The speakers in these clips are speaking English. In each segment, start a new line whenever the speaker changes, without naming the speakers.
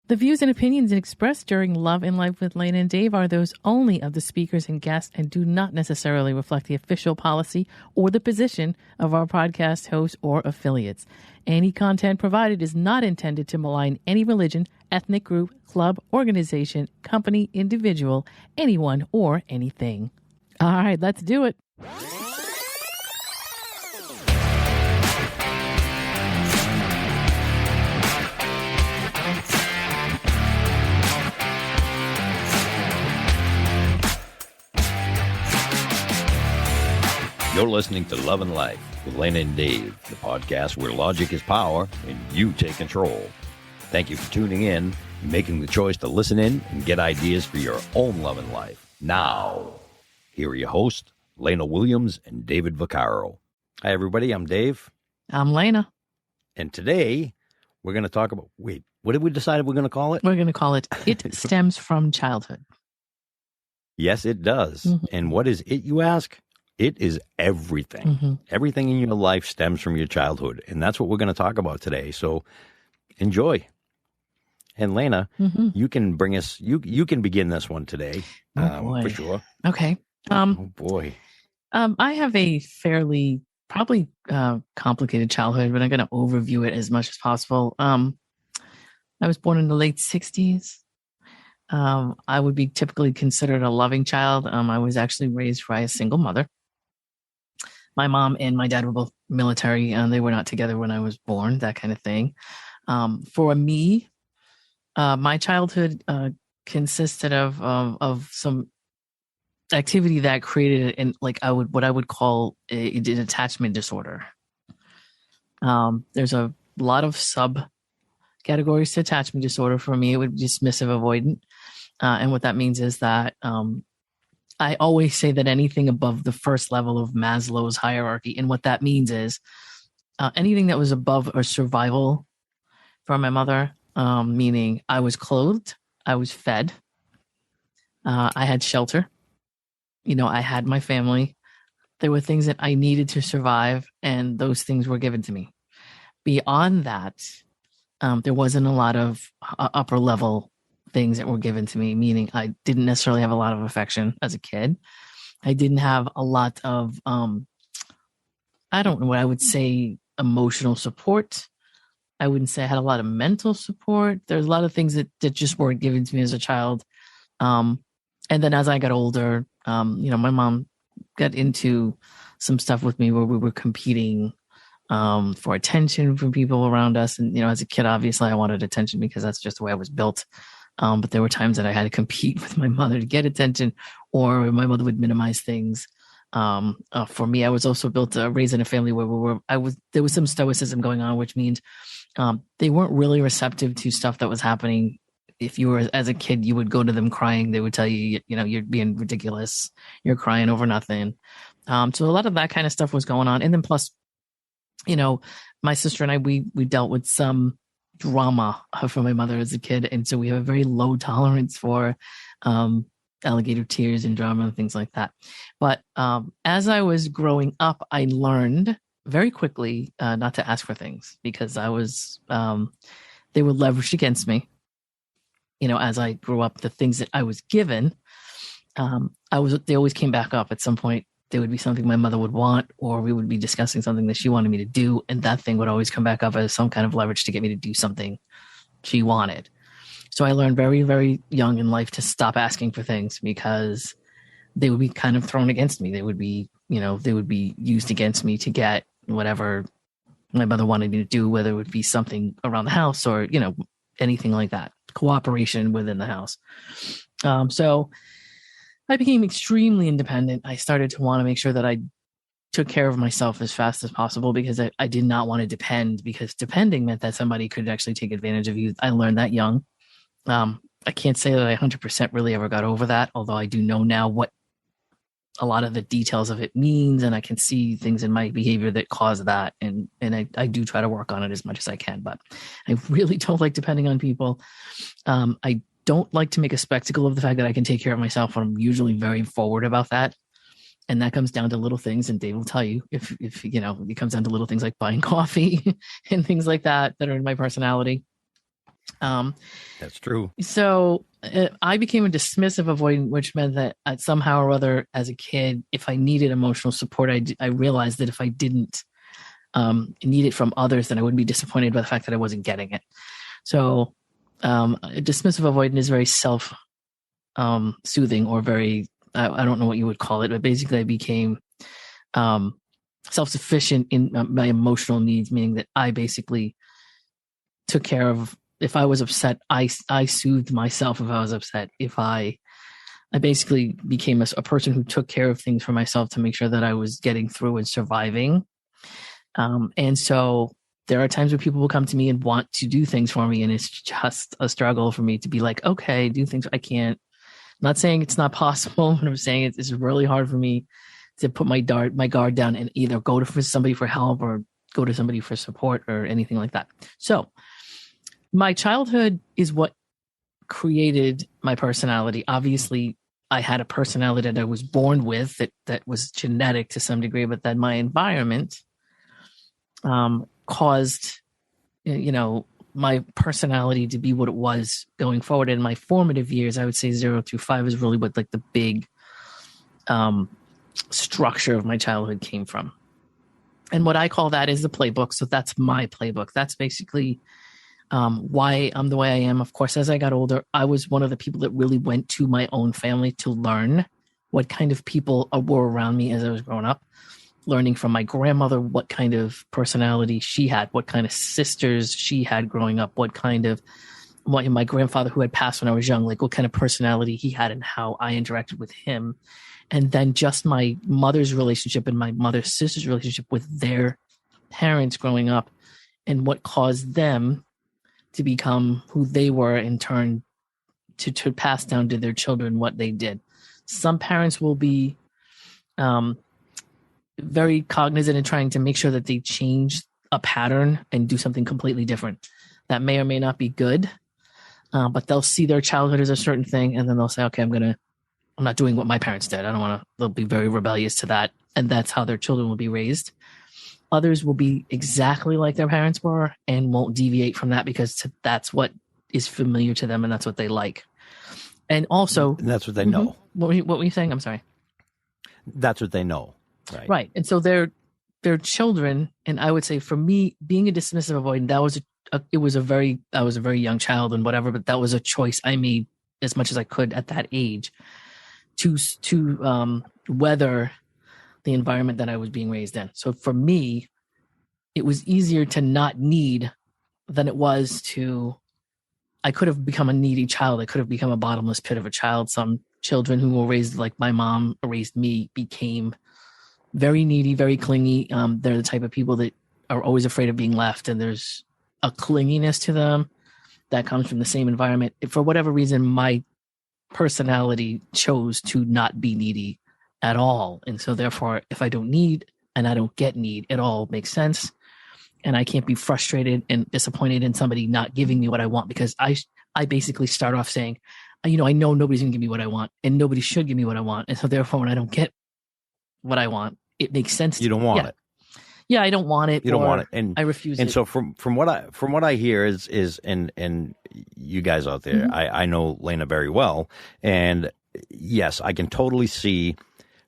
The views and opinions expressed during Love and Life with Lana and Dave are those only of the speakers and guests and do not necessarily reflect the official policy or the position of our podcast hosts or affiliates. Any content provided is not intended to malign any religion, ethnic group, club, organization, company, individual, anyone, or anything. All right, let's do it.
You're listening to Love and Life with Lana and Dave, the podcast where logic is power and you take control. Thank you for tuning in and making the choice to listen in and get ideas for your own love and life. Now, here are your hosts, Lana Williams and David Vaccaro. Hi, everybody. I'm Dave.
I'm Lana.
And today, we're going to talk about, what did we decide we're going to call it?
We're going to call it It Stems from Childhood.
Yes, it does.
Mm-hmm.
And what is it, you ask? It is everything.
Mm-hmm.
Everything in your life stems from your childhood. And that's what we're going to talk about today. So enjoy. And Lana, you can bring us, you can begin this one today. For sure.
Okay.
Oh boy.
I have a fairly, probably complicated childhood, but I'm going to overview it as much as possible. I was born in the late 60s. I would be typically considered a loving child. I was actually raised by a single mother. My mom and my dad were both military, and they were not together when I was born, that kind of thing. For me, my childhood consisted of some activity that created what I would call an attachment disorder. There's a lot of subcategories to attachment disorder. For me, it would be dismissive avoidant. And what that means is that I always say that anything above the first level of Maslow's hierarchy, and what that means is anything that was above a survival for my mother, meaning I was clothed, I was fed, I had shelter, I had my family. There were things that I needed to survive, and those things were given to me. Beyond that, there wasn't a lot of upper level things that were given to me, meaning I didn't necessarily have a lot of affection as a kid. I didn't have a lot of, I don't know what I would say, emotional support. I wouldn't say I had a lot of mental support. There's a lot of things that just weren't given to me as a child. And then as I got older, my mom got into some stuff with me where we were competing for attention from people around us. And, as a kid, obviously I wanted attention because that's just the way I was built. But there were times that I had to compete with my mother to get attention, or my mother would minimize things. For me, I was also raised in a family where there was some stoicism going on, which means they weren't really receptive to stuff that was happening. If you were, as a kid, you would go to them crying. They would tell you, you're being ridiculous. You're crying over nothing. So a lot of that kind of stuff was going on. And then plus, my sister and I, we dealt with some drama from my mother as a kid. And so we have a very low tolerance for alligator tears and drama and things like that. But as I was growing up, I learned very quickly not to ask for things because they were leveraged against me. As I grew up, the things that I was given, they always came back up at some point. There would be something my mother would want, or we would be discussing something that she wanted me to do. And that thing would always come back up as some kind of leverage to get me to do something she wanted. So I learned very, very young in life to stop asking for things because they would be kind of thrown against me. They would be used against me to get whatever my mother wanted me to do, whether it would be something around the house or, anything like that, cooperation within the house. So I became extremely independent. I started to want to make sure that I took care of myself as fast as possible because I did not want to depend, because depending meant that somebody could actually take advantage of you. I learned that young. I can't say that I 100% really ever got over that, although I do know now what a lot of the details of it means, and I can see things in my behavior that cause that, and I do try to work on it as much as I can, but I really don't like depending on people. I don't like to make a spectacle of the fact that I can take care of myself. I'm usually very forward about that. And that comes down to little things. And Dave will tell you if it comes down to little things like buying coffee and things like that are in my personality.
That's true.
So I became a dismissive avoidant, which meant that somehow or other, as a kid, if I needed emotional support, I realized that if I didn't need it from others, then I wouldn't be disappointed by the fact that I wasn't getting it. So a dismissive avoidant is very self soothing, or very, I don't know what you would call it, but basically I became self-sufficient in my emotional needs, meaning that I basically took care of, if I was upset, I soothed myself. If I was upset, I basically became a person who took care of things for myself to make sure that I was getting through and surviving. And so there are times where people will come to me and want to do things for me, and it's just a struggle for me to be like, okay, do things. I can't. I'm not saying it's not possible, but I'm saying it's really hard for me to put my guard down and either go to somebody for help or go to somebody for support or anything like that. So my childhood is what created my personality. Obviously, I had a personality that I was born with that was genetic to some degree, but then my environment caused, my personality to be what it was going forward. In my formative years, I would say 0 through 5 is really what like the big structure of my childhood came from. And what I call that is the playbook. So that's my playbook. That's basically why I'm the way I am. Of course, as I got older, I was one of the people that really went to my own family to learn what kind of people were around me as I was growing up, learning from my grandmother what kind of personality she had, what kind of sisters she had growing up, what my grandfather who had passed when I was young, like what kind of personality he had and how I interacted with him. And then just my mother's relationship and my mother's sister's relationship with their parents growing up, and what caused them to become who they were, in turn to pass down to their children what they did. Some parents will be very cognizant in trying to make sure that they change a pattern and do something completely different. That may or may not be good, but they'll see their childhood as a certain thing, and then they'll say, okay, I'm not doing what my parents did. I don't want to. They'll be very rebellious to that, and that's how their children will be raised. Others will be exactly like their parents were and won't deviate from that because that's what is familiar to them and that's what they like. And also,
and that's what they know.
What were you saying? I'm sorry.
That's what they know. Right.
Right. And so they're children. And I would say for me, being a dismissive avoidant, I was a very young child and whatever, but that was a choice I made as much as I could at that age to weather the environment that I was being raised in. So for me, it was easier to not need than it was I could have become a needy child. I could have become a bottomless pit of a child. Some children who were raised like my mom raised me became very needy, very clingy. They're the type of people that are always afraid of being left. And there's a clinginess to them that comes from the same environment. For whatever reason, my personality chose to not be needy at all. And so therefore, if I don't need and I don't get need, it all makes sense. And I can't be frustrated and disappointed in somebody not giving me what I want, because I basically start off saying, I know nobody's going to give me what I want and nobody should give me what I want. And so therefore, when I don't get what I want, it makes sense.
You don't want it.
Yeah, I don't want it.
You don't want it. And
I refuse it.
And so from what I hear is and you guys out there, I know Lana very well. And yes, I can totally see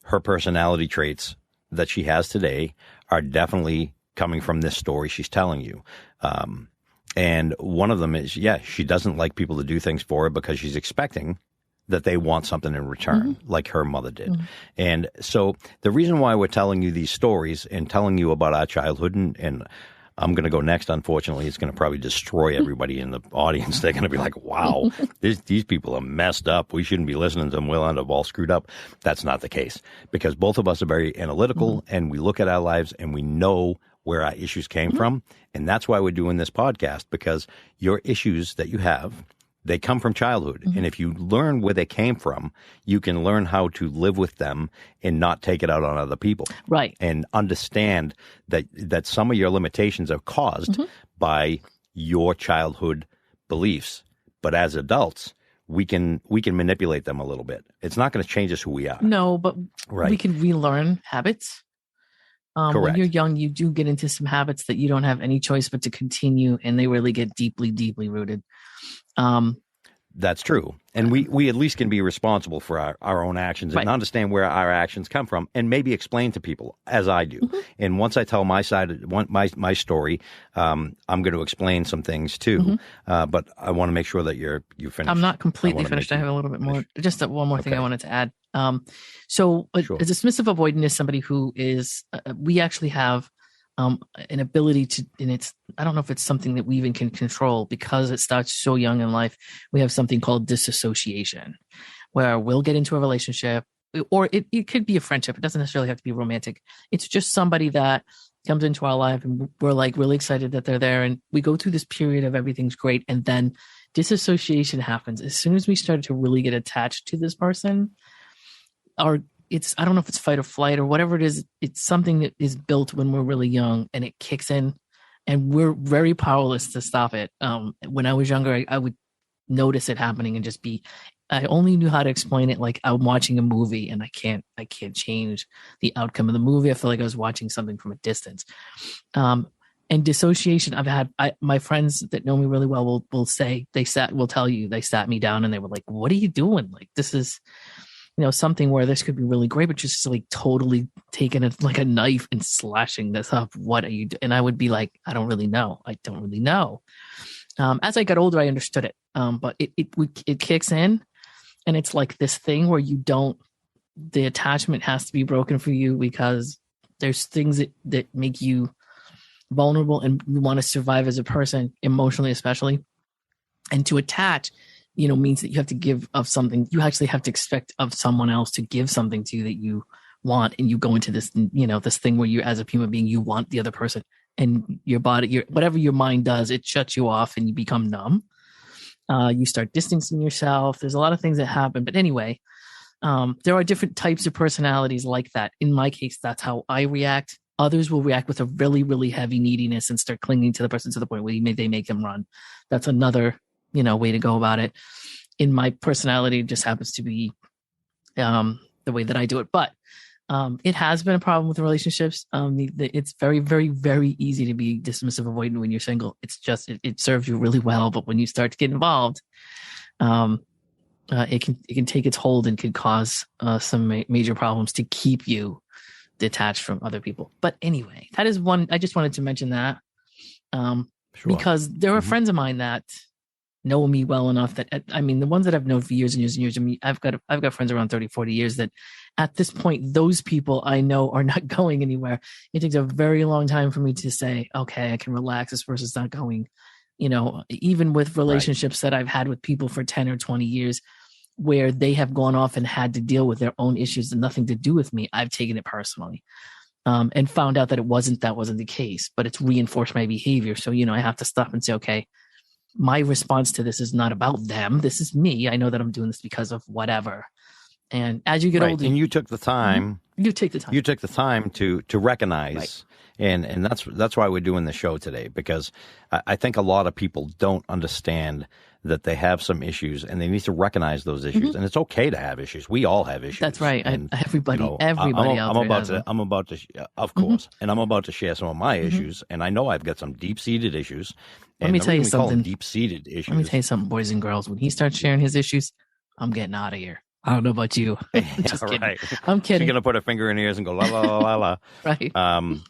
her personality traits that she has today are definitely coming from this story she's telling you. And one of them is, she doesn't like people to do things for her because she's expecting that they want something in return, like her mother did. And so the reason why we're telling you these stories and telling you about our childhood, and I'm going to go next, unfortunately, it's going to probably destroy everybody in the audience. They're going to be like, wow, these people are messed up. We shouldn't be listening to them. We'll end up all screwed up. That's not the case, because both of us are very analytical and we look at our lives and we know where our issues came from. And that's why we're doing this podcast, because your issues that you have, they come from childhood. And if you learn where they came from, you can learn how to live with them and not take it out on other people. Right. And understand that some of your limitations are caused by your childhood beliefs. But as adults, we can manipulate them a little bit. It's not going to change us who we are.
No, but we can relearn habits. When
Correct.
you're young, you do get into some habits that you don't have any choice but to continue, and they really get deeply, deeply rooted.
That's true. And we at least can be responsible for our own actions and understand where our actions come from and maybe explain to people, as I do. And once I tell my side, my story, I'm going to explain some things too. But I want to make sure that you're finished.
I'm not completely finished. I have a little bit more. Just one more thing I wanted to add. So a dismissive avoidant is somebody who is, we actually have an ability to, and I don't know if it's something that we even can control because it starts so young in life. We have something called disassociation, where we'll get into a relationship, or it could be a friendship. It doesn't necessarily have to be romantic. It's just somebody that comes into our life and we're like really excited that they're there. And we go through this period of everything's great. And then disassociation happens. As soon as we start to really get attached to this person, I don't know if it's fight or flight or whatever it is. It's something that is built when we're really young and it kicks in and we're very powerless to stop it. When I was younger, I would notice it happening and just I only knew how to explain it. Like I'm watching a movie and I can't change the outcome of the movie. I feel like I was watching something from a distance. And dissociation, my friends that know me really well will tell you, they sat me down and they were like, what are you doing? Like, this is, something where this could be really great, but just like totally taking it like a knife and slashing this up. What are you doing? And I would be like, I don't really know. As I got older, I understood it. But it kicks in and it's like this thing where the attachment has to be broken for you because there's things that make you vulnerable and you want to survive as a person, emotionally, especially. And to attach, means that you have to give of something. You actually have to expect of someone else to give something to you that you want. And you go into this, this thing where you, as a human being, you want the other person and your body, whatever your mind does, it shuts you off and you become numb. You start distancing yourself. There's a lot of things that happen. But anyway, there are different types of personalities like that. In my case, that's how I react. Others will react with a really, really heavy neediness and start clinging to the person to the point where they make them run. That's another way to go about it. In my personality, it just happens to be the way that I do it. But it has been a problem with relationships. It's very, very, very easy to be dismissive avoidant when you're single. It's just, it serves you really well. But when you start to get involved, it can take its hold and could cause some major problems to keep you detached from other people. But anyway, that is one, I just wanted to mention that because there are friends of mine that know me well enough that, the ones that I've known for years and years and years, I've got friends around 30, 40 years that at this point, those people I know are not going anywhere. It takes a very long time for me to say, okay, I can relax. This person's not going, even with relationships that I've had with people for 10 or 20 years where they have gone off and had to deal with their own issues and nothing to do with me. I've taken it personally and found out that that wasn't the case, but it's reinforced my behavior. So, I have to stop and say, okay, my response to this is not about them. This is me. I know that I'm doing this because of whatever. And as you get older,
and you took the time,
you took the time
to recognize, and that's why we're doing the show today, because I think a lot of people don't understand that they have some issues and they need to recognize those issues. And it's okay to have issues. We all have issues.
That's right. And everybody out there.
I'm about to, of course, and I'm about to share some of my issues. And I know I've got some deep-seated issues.
Let me tell you something.
Deep-seated issues.
Let me tell you something, boys and girls. When he starts sharing his issues, I'm getting out of here. I don't know about you. Just kidding.
Right.
I'm kidding.
She's going to put her finger in her ears and go, la, la, la, la, la.
Right.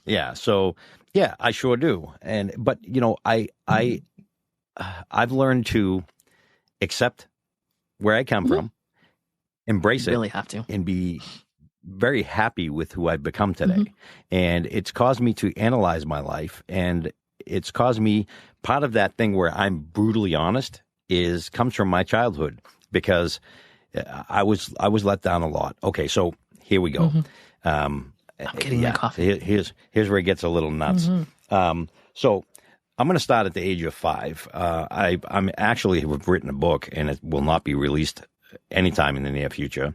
Yeah. So, yeah, I sure do. But I've learned to accept where I come from, embrace it,
really have to,
and be very happy with who I've become today. And it's caused me to analyze my life, and it's caused me, part of that thing where I'm brutally honest comes from my childhood, because I was let down a lot. Okay, so here we go.
I'm getting my coffee.
Here's where it gets a little nuts. So I'm going to start at the age of 5. I'm actually have written a book, and it will not be released anytime in the near future.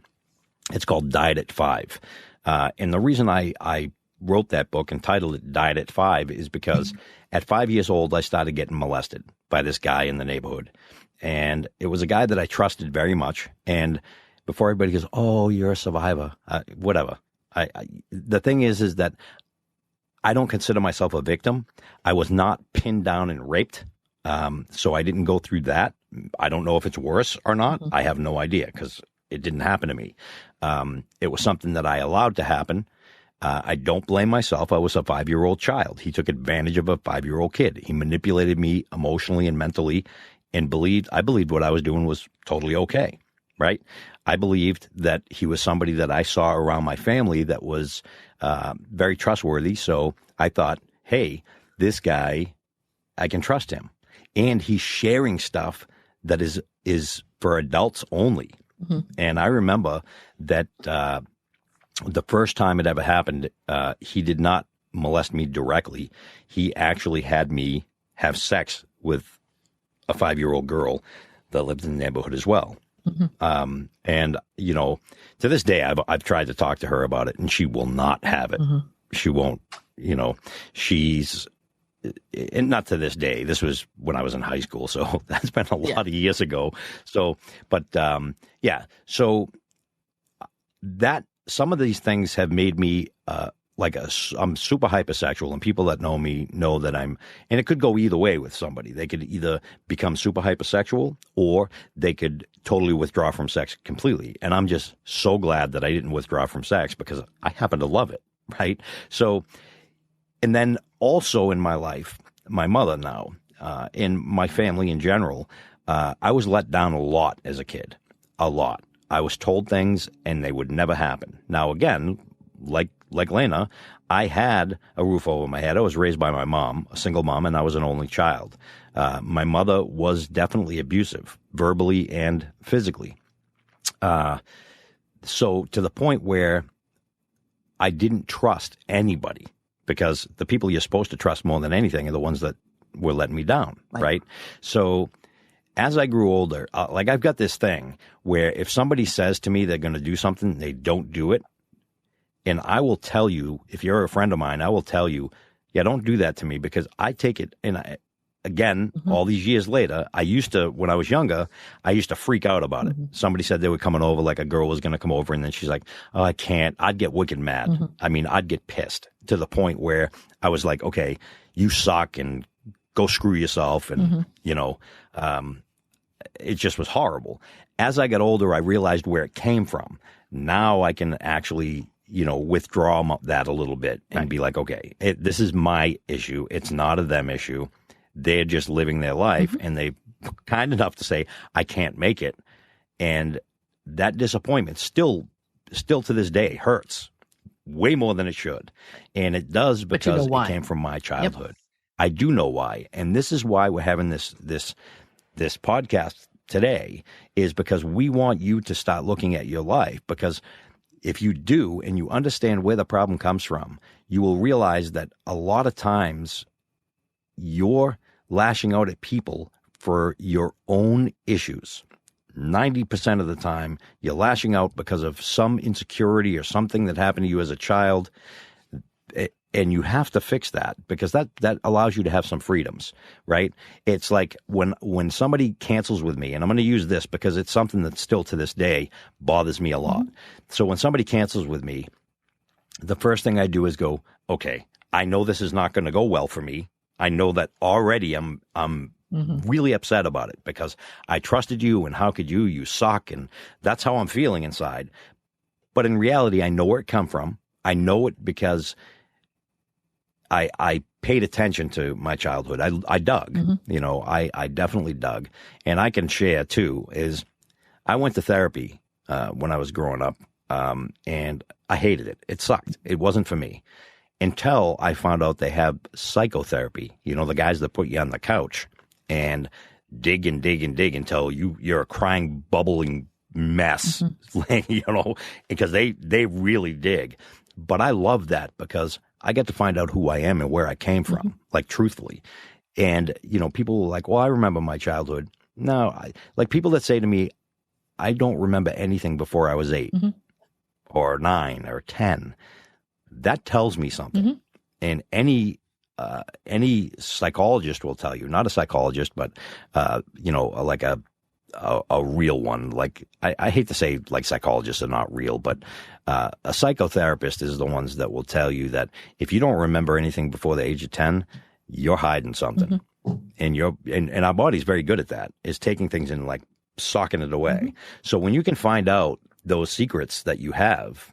It's called Died at 5. And the reason I wrote that book and titled it Died at 5 is because at 5 years old, I started getting molested by this guy in the neighborhood. And it was a guy that I trusted very much. And before everybody goes, oh, you're a survivor, whatever. The thing is that I don't consider myself a victim. I was not pinned down and raped. So I didn't go through that. I don't know if it's worse or not. I have no idea because it didn't happen to me. It was something that I allowed to happen. I don't blame myself. I was a 5-year-old child. He took advantage of a 5-year-old kid. He manipulated me emotionally and mentally and I believed what I was doing was totally okay, right? I believed that he was somebody that I saw around my family that was very trustworthy. So I thought, hey, this guy, I can trust him. And he's sharing stuff that is for adults only. And I remember that the first time it ever happened, he did not molest me directly. He actually had me have sex with a 5-year-old girl that lived in the neighborhood as well. And, you know, to this day, I've tried to talk to her about it, and she will not have it. She won't, you know, and not to this day. This was when I was in high school, so that's been a lot of years ago. So, but so that some of these things have made me I'm super hypersexual, and people that know me know that and it could go either way with somebody. They could either become super hypersexual or they could totally withdraw from sex completely. And I'm just so glad that I didn't withdraw from sex because I happen to love it, right? So, and then also in my life, my mother now, in my family in general, I was let down a lot as a kid, a lot. I was told things and they would never happen. Now, again, like Lana, I had a roof over my head. I was raised by my mom, a single mom, and I was an only child. My mother was definitely abusive, verbally and physically. So to the point where I didn't trust anybody, because the people you're supposed to trust more than anything are the ones that were letting me down, right? So as I grew older, I've got this thing where if somebody says to me they're going to do something, they don't do it. And I will tell you, if you're a friend of mine, I will tell you, yeah, don't do that to me, because I take it. And again, all these years later, when I was younger, I used to freak out about it. Somebody said they were coming over, like a girl was going to come over, and then she's like, oh, I can't. I'd get wicked mad. I mean, I'd get pissed to the point where I was like, okay, you suck and go screw yourself. And, you know, it just was horrible. As I got older, I realized where it came from. Now I can actually, you know, withdraw that a little bit and be like, okay, this is my issue. It's not a them issue. They're just living their life, and they kind enough to say, I can't make it. And that disappointment still to this day hurts way more than it should. And it does because it came from my childhood. I do know why. And this is why we're having this podcast today, is because we want you to start looking at your life, because if you do and you understand where the problem comes from, you will realize that a lot of times you're lashing out at people for your own issues. 90% of the time, you're lashing out because of some insecurity or something that happened to you as a child. And you have to fix that, because that allows you to have some freedoms, right? It's like when somebody cancels with me, and I'm going to use this because it's something that still to this day bothers me a lot. So when somebody cancels with me, the first thing I do is go, okay, I know this is not going to go well for me. I know that already I'm really upset about it, because I trusted you, and how could you? You suck. And that's how I'm feeling inside. But in reality, I know where it come from. I know it because I paid attention to my childhood. I dug, you know, I definitely dug. And I can share too, is I went to therapy when I was growing up, and I hated it. It sucked. It wasn't for me until I found out they have psychotherapy, you know, the guys that put you on the couch and dig and dig and dig until you're a crying, bubbling mess, you know, because they really dig. But I love that because I get to find out who I am and where I came from, like truthfully. And, you know, people are like, well, I remember my childhood. No, like people that say to me, I don't remember anything before I was 8 or 9 or 10. That tells me something. And any psychologist will tell you, not a psychologist, but, you know, like a a real one. Like I hate to say like psychologists are not real, but a psychotherapist is the ones that will tell you that if you don't remember anything before the age of 10, you're hiding something. And and our body's very good at that, is taking things and like socking it away. So when you can find out those secrets that you have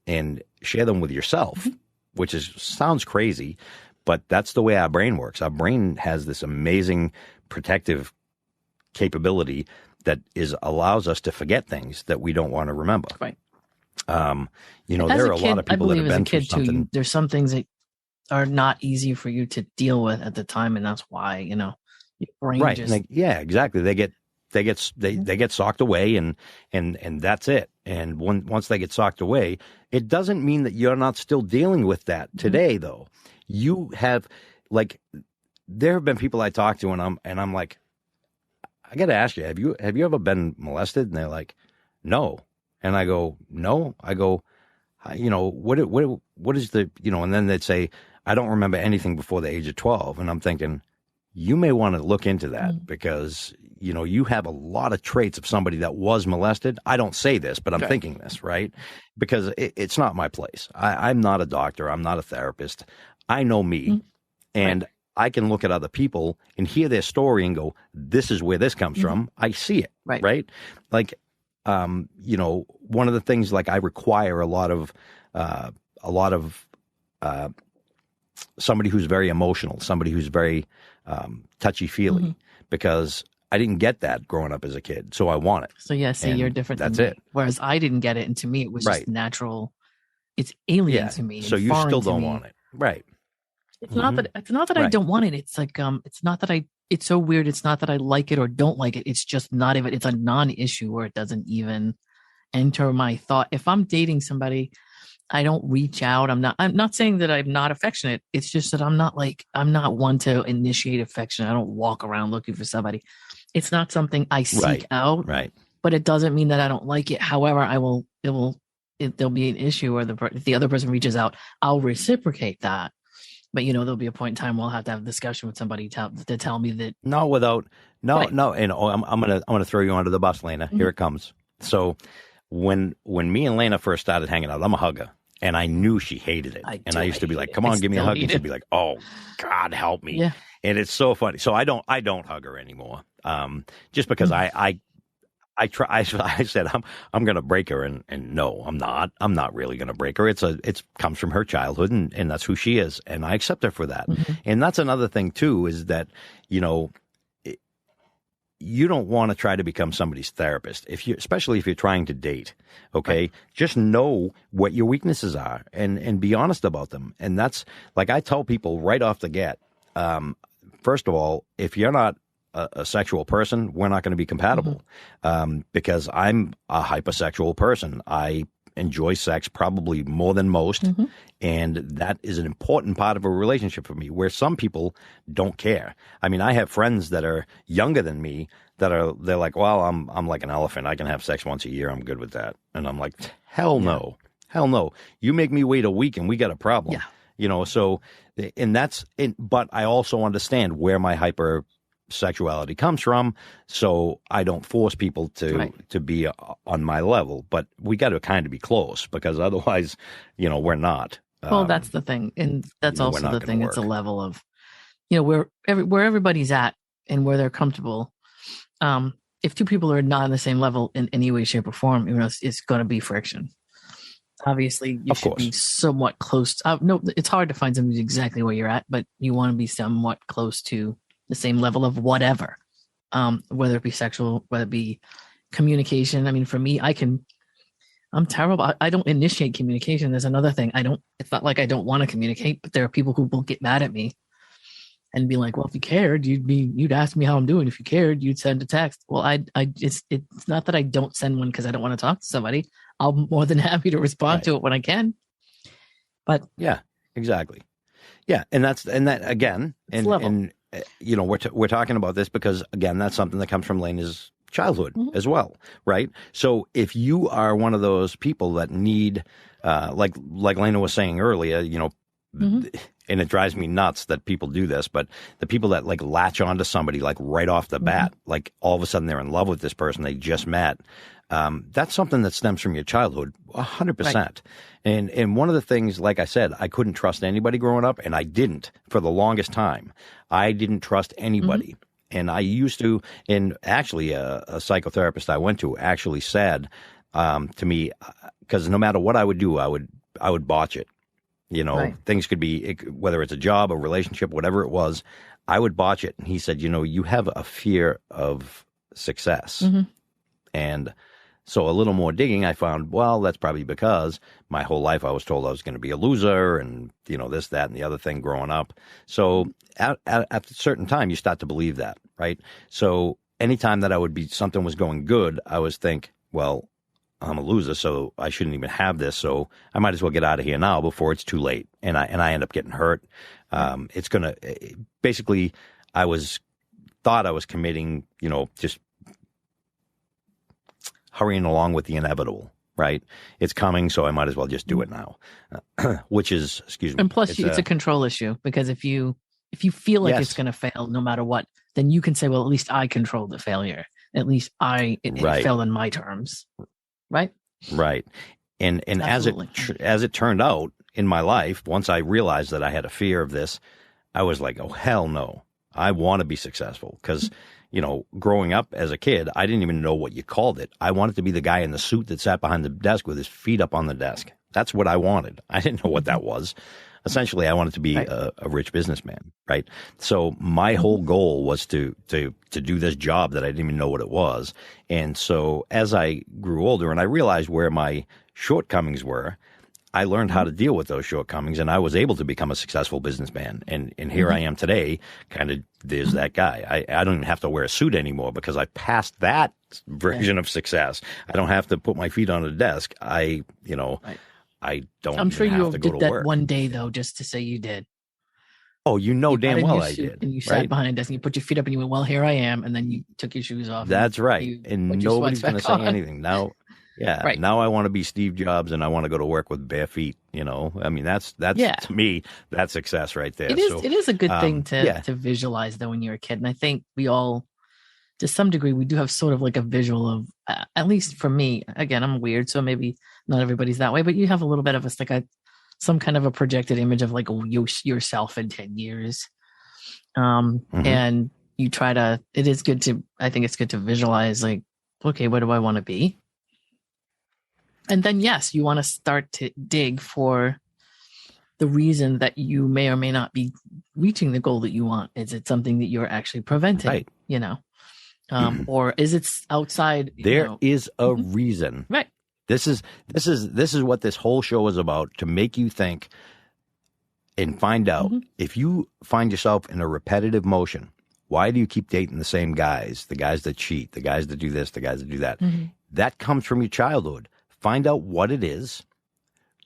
and share them with yourself, which sounds crazy, but that's the way our brain works. Our brain has this amazing protective capability that allows us to forget things that we don't want to remember.
Right.
You know, there are a lot of people that have been through something.
There's some things that are not easy for you to deal with at the time, and that's why, you know, your brain just...
yeah, exactly. They get socked away, and that's it. And once they get socked away, it doesn't mean that you're not still dealing with that today, though. You have, like, there have been people I talk to, and I'm like, I got to ask you, have you ever been molested? And they're like, no. And I go, no. I go, you know, what is the, you know, and then they'd say, I don't remember anything before the age of 12. And I'm thinking, you may want to look into that because, you know, you have a lot of traits of somebody that was molested. I don't say this, but I'm thinking this, right? Because it's not my place. I'm not a doctor. I'm not a therapist. I know me. And I can look at other people and hear their story and go, this is where this comes from. I see it, right? Like, you know, one of the things, like, I require a lot of somebody who's very emotional, somebody who's very touchy-feely, because I didn't get that growing up as a kid, so I want it.
So yeah, see, you're different.
That's
than
it.
Me. Whereas I didn't get it, and to me, it was just natural. It's alien to me.
So you still don't want it, right?
It's not that I don't want it. It's like it's not that it's so weird. It's not that I like it or don't like it. It's just not even. It's a non-issue where it doesn't even enter my thought. If I'm dating somebody, I don't reach out. I'm not saying that I'm not affectionate. It's just that I'm not one to initiate affection. I don't walk around looking for somebody. It's not something I seek out. Right. But it doesn't mean that I don't like it. However, there'll be an issue where if the other person reaches out, I'll reciprocate that. But, you know, there'll be a point in time we'll have to have a discussion with somebody to tell me that.
And I'm gonna throw you under the bus, Lana. Here it comes. So when me and Lana first started hanging out, I'm a hugger, and I knew she hated it. I used to be like, "Come on, give me a hug," and she'd be like, "Oh, God, help me!" Yeah. And it's so funny. So I don't hug her anymore, just because I said I'm going to break her, and no, I'm not. I'm not really going to break her. It comes from her childhood, and that's who she is, and I accept her for that. And that's another thing too, is that, you know, you don't want to try to become somebody's therapist, especially if you're trying to date. Okay, just know what your weaknesses are and be honest about them. And that's, like, I tell people right off the get. First of all, if you're not a sexual person, we're not going to be compatible, because I'm a hypersexual person. I enjoy sex probably more than most, and that is an important part of a relationship for me, where some people don't care. I mean, I have friends that are younger than me they're like, well, I'm like an elephant. I can have sex once a year. I'm good with that. And I'm like, hell no. Hell no. You make me wait a week and we got a problem. Yeah. You know, so, and but I also understand where my hypersexuality comes from, so I don't force people to be on my level. But we got to kind of be close, because otherwise, you know, we're not.
Well, that's the thing, and that's also the thing. It's a level of, you know, where everybody's at and where they're comfortable. If two people are not on the same level in any way, shape, or form, you know, it's going to be friction. Obviously, you should be somewhat close. No, it's hard to find somebody exactly where you're at, but you want to be somewhat close to the same level of whatever, whether it be sexual, whether it be communication. I mean, for me, I'm terrible. I don't initiate communication. There's another thing. It's not like I don't want to communicate, but there are people who will get mad at me and be like, well, if you cared, you'd ask me how I'm doing. If you cared, you'd send a text. Well, it's not that I don't send one because I don't want to talk to somebody. I'm more than happy to respond to it when I can. But
yeah, exactly. Yeah. And that again, and you know, we're talking about this because, again, that's something that comes from Lena's childhood as well. Right. So if you are one of those people that need, like Lena was saying earlier, you know,
Mm-hmm.
And it drives me nuts that people do this, but the people that like latch onto somebody like right off the bat, like all of a sudden they're in love with this person they just met. That's something that stems from your childhood, 100%.
Right.
And one of the things, like I said, I couldn't trust anybody growing up, and I didn't for the longest time. I didn't trust anybody. And I used to, and actually a psychotherapist I went to actually said to me, because no matter what I would do, I would botch it. You know,
Right.
things could be, whether it's a job, a relationship, whatever it was, I would botch it. And he said, you know, you have a fear of success. And so a little more digging, I found, well, that's probably because my whole life I was told I was going to be a loser and, you know, this, that, and the other thing growing up. So at a certain time, you start to believe that, right? So anytime that something was going good, I was think, well, I'm a loser, so I shouldn't even have this. So I might as well get out of here now before it's too late. And I end up getting hurt. It's going to, basically, thought I was committing, you know, just hurrying along with the inevitable, right? It's coming, so I might as well just do it now, which is, excuse me.
And plus, it's a control issue, because if you feel like it's going to fail no matter what, then you can say, well, at least I controlled the failure. At least it failed on my terms, right? Right.
And as it turned out in my life, once I realized that I had a fear of this, I was like, oh, hell no. I want to be successful because, you know, growing up as a kid, I didn't even know what you called it. I wanted to be the guy in the suit that sat behind the desk with his feet up on the desk. That's what I wanted. I didn't know what that was. Essentially, I wanted to be a rich businessman, right? So my whole goal was to do this job that I didn't even know what it was. And so as I grew older and I realized where my shortcomings were, I learned how to deal with those shortcomings, and I was able to become a successful businessman. And here I am today, kind of, there's that guy. I don't even have to wear a suit anymore because I passed that version of success. I don't have to put my feet on a desk. I don't
I'm sure
have
you
to go
did
to
that
work.
one day, though, just to say you did.
Oh, you damn well I did.
And you sat behind a desk and you put your feet up and you went, well, here I am. And then you took your shoes off.
That's right. And nobody's going to say anything. Now, now I want to be Steve Jobs and I want to go to work with bare feet, you know. I mean, that's to me, that's success right there.
It is a good thing to visualize, though, when you're a kid. And I think we all, to some degree, we do have sort of like a visual of, at least for me, again, I'm weird, so maybe not everybody's that way, but you have a little bit of some kind of a projected image of like yourself in 10 years. And you try to, I think it's good to visualize like, okay, what do I want to be? And then, yes, you want to start to dig for the reason that you may or may not be reaching the goal that you want. Is it something that you're actually preventing, you know? Or is it outside?
There is a reason.
Right.
This is what this whole show is about, to make you think and find out if you find yourself in a repetitive motion. Why do you keep dating the same guys? The guys that cheat, the guys that do this, the guys that do that. That comes from your childhood. Find out what it is.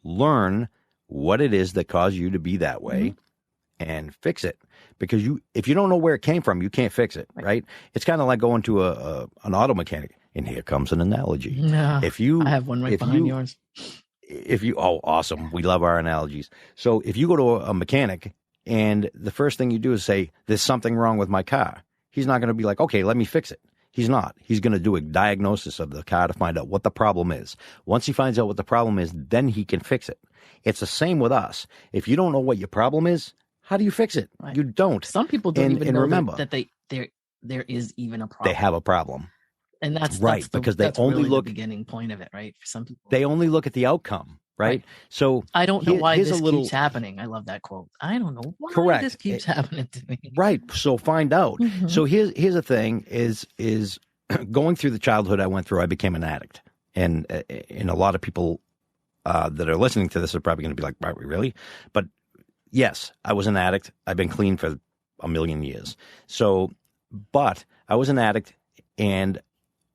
Learn what it is that caused you to be that way, and fix it. Because if you don't know where it came from, you can't fix it, right? It's kind of like going to an auto mechanic. And here comes an analogy.
No, I have one right behind yours.
Awesome. We love our analogies. So if you go to a mechanic and the first thing you do is say, there's something wrong with my car, he's not going to be like, okay, let me fix it. He's not. He's going to do a diagnosis of the car to find out what the problem is. Once he finds out what the problem is, then he can fix it. It's the same with us. If you don't know what your problem is, how do you fix it? Right. You don't.
Some people don't even know that there is even a problem.
They have a problem.
And that's
because they only
really
look
the beginning point of it, right? For some people,
they only look at the outcome, right? So
I don't know why this keeps happening. I love that quote. I don't know why this keeps happening to me.
Right. So find out. So here's the thing: is going through the childhood I went through, I became an addict, and a lot of people that are listening to this are probably going to be like, really? But yes, I was an addict. I've been clean for a million years. So, but I was an addict, and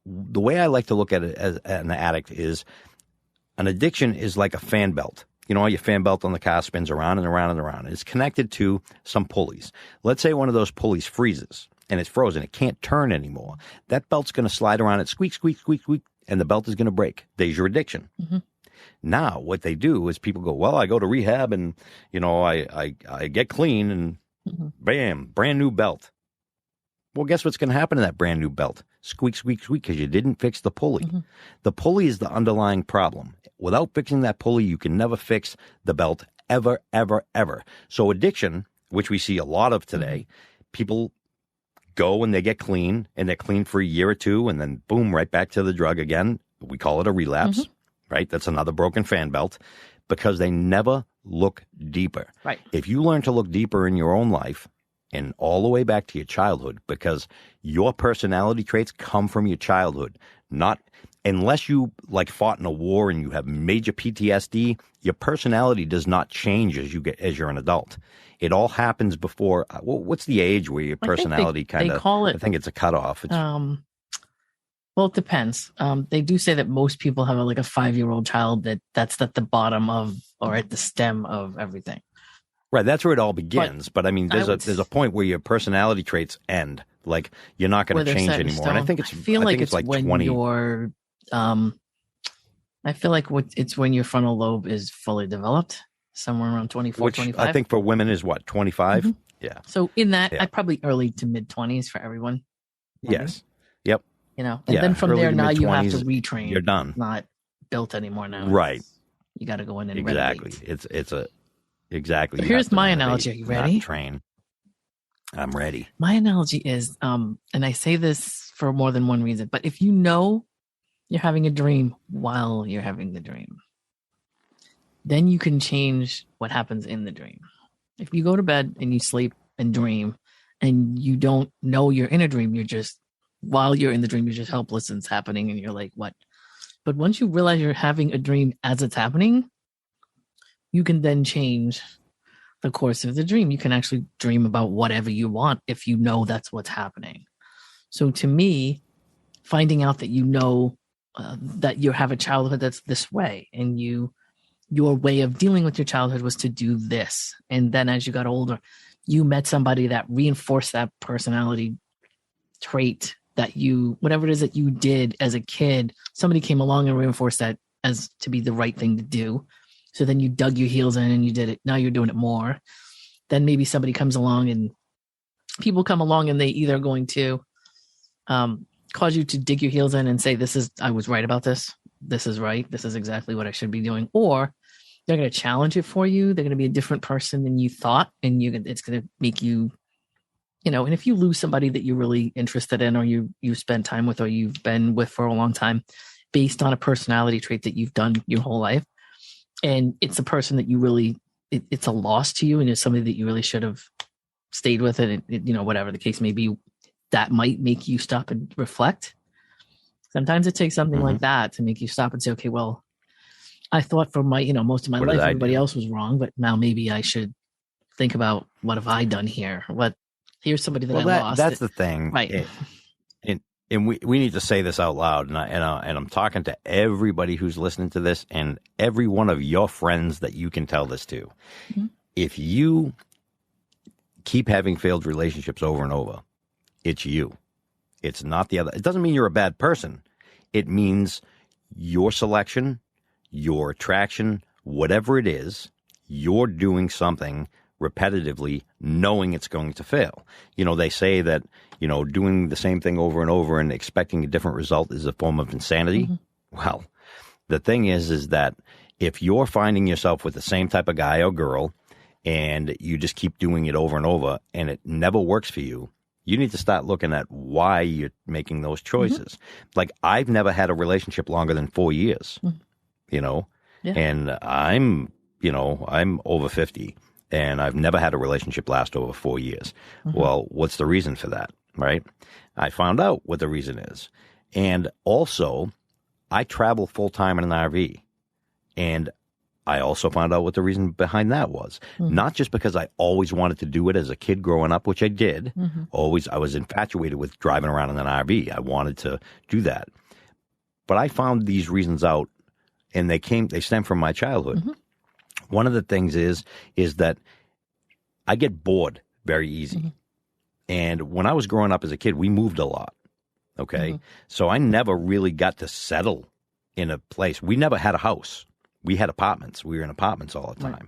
the way I like to look at it as an addict is an addiction is like a fan belt. You know how your fan belt on the car spins around and around and around. It's connected to some pulleys. Let's say one of those pulleys freezes and it's frozen. It can't turn anymore. That belt's going to slide around. It squeak, squeak, squeak, squeak, and the belt is going to break. There's your addiction. Now, what they do is people go, well, I go to rehab and, I get clean and bam, brand new belt. Well, guess what's going to happen to that brand new belt? Squeak, squeak, squeak, because you didn't fix the pulley. The pulley is the underlying problem. Without fixing that pulley, you can never fix the belt ever, ever, ever. So addiction, which we see a lot of today, people go and they get clean, and they're clean for a year or two, and then boom, right back to the drug again. We call it a relapse, right? That's another broken fan belt, because they never look deeper.
Right.
If you learn to look deeper in your own life and all the way back to your childhood, because your personality traits come from your childhood, not unless you like fought in a war and you have major PTSD, your personality does not change as you're an adult. It all happens before. What's the age where your personality kind of?
They call it.
I think it's a cutoff.
Well, it depends. They do say that most people have like a 5-year-old child that's at the bottom of or at the stem of everything.
Right, that's where it all begins. But I mean, there's a point where your personality traits end. Like you're not going to change anymore. And I think it's like
when
20.
You're. I feel like it's when your frontal lobe is fully developed, somewhere around 24, 25.
I think for women is what, 25? Yeah.
So in that, I probably early to mid 20s for everyone.
Yes. Yep.
And then from there, now you have to retrain.
You're done.
It's not built anymore now.
Right.
You got to go in and
exactly.
renovate.
Exactly.
So here's my analogy. Are you ready?
Train. I'm ready.
My analogy is, and I say this for more than one reason, but if you know you're having a dream while you're having the dream, then you can change what happens in the dream. If you go to bed and you sleep and dream and you don't know you're in a dream, while you're in the dream, you're just helpless and it's happening and you're like, what? But once you realize you're having a dream as it's happening, you can then change the course of the dream. You can actually dream about whatever you want if you know that's what's happening. So to me, finding out that that you have a childhood that's this way, and your way of dealing with your childhood was to do this, and then as you got older, you met somebody that reinforced that personality trait that whatever it is that you did as a kid, somebody came along and reinforced that as to be the right thing to do. So then you dug your heels in and you did it. Now you're doing it more. Then maybe somebody comes along and people come along and they either going to cause you to dig your heels in and say, I was right about this. This is right. This is exactly what I should be doing. Or they're going to challenge it for you. They're going to be a different person than you thought. And it's going to make you, and if you lose somebody that you're really interested in, or you spend time with, or you've been with for a long time based on a personality trait that you've done your whole life, and it's a person that you really, it's a loss to you, and it's somebody that you really should have stayed with it, whatever the case may be, that might make you stop and reflect. Sometimes it takes something like that to make you stop and say, okay, well, I thought for my, most of my life, everybody else was wrong, but now maybe I should think about what have I done here? Here's somebody that I lost.
That's the thing.
Right.
And we need to say this out loud, and I'm talking to everybody who's listening to this, and every one of your friends that you can tell this to. Mm-hmm. If you keep having failed relationships over and over, it's you. It's not the other. It doesn't mean you're a bad person. It means your selection, your attraction, whatever it is, you're doing something repetitively, knowing it's going to fail. They say that, doing the same thing over and over and expecting a different result is a form of insanity. Mm-hmm. Well, the thing is that if you're finding yourself with the same type of guy or girl and you just keep doing it over and over and it never works for you, you need to start looking at why you're making those choices. Mm-hmm. Like, I've never had a relationship longer than 4 years,
Yeah.
And I'm over 50. And I've never had a relationship last over 4 years. Mm-hmm. Well, what's the reason for that, right? I found out what the reason is. And also, I travel full-time in an RV. And I also found out what the reason behind that was. Mm-hmm. Not just because I always wanted to do it as a kid growing up, which I did. Mm-hmm. I was infatuated with driving around in an RV. I wanted to do that. But I found these reasons out, and they stem from my childhood. Mm-hmm. One of the things is that I get bored very easy. Mm-hmm. And when I was growing up as a kid, we moved a lot. Okay. Mm-hmm. So I never really got to settle in a place. We never had a house. we had apartments. We were in apartments all the time. Right.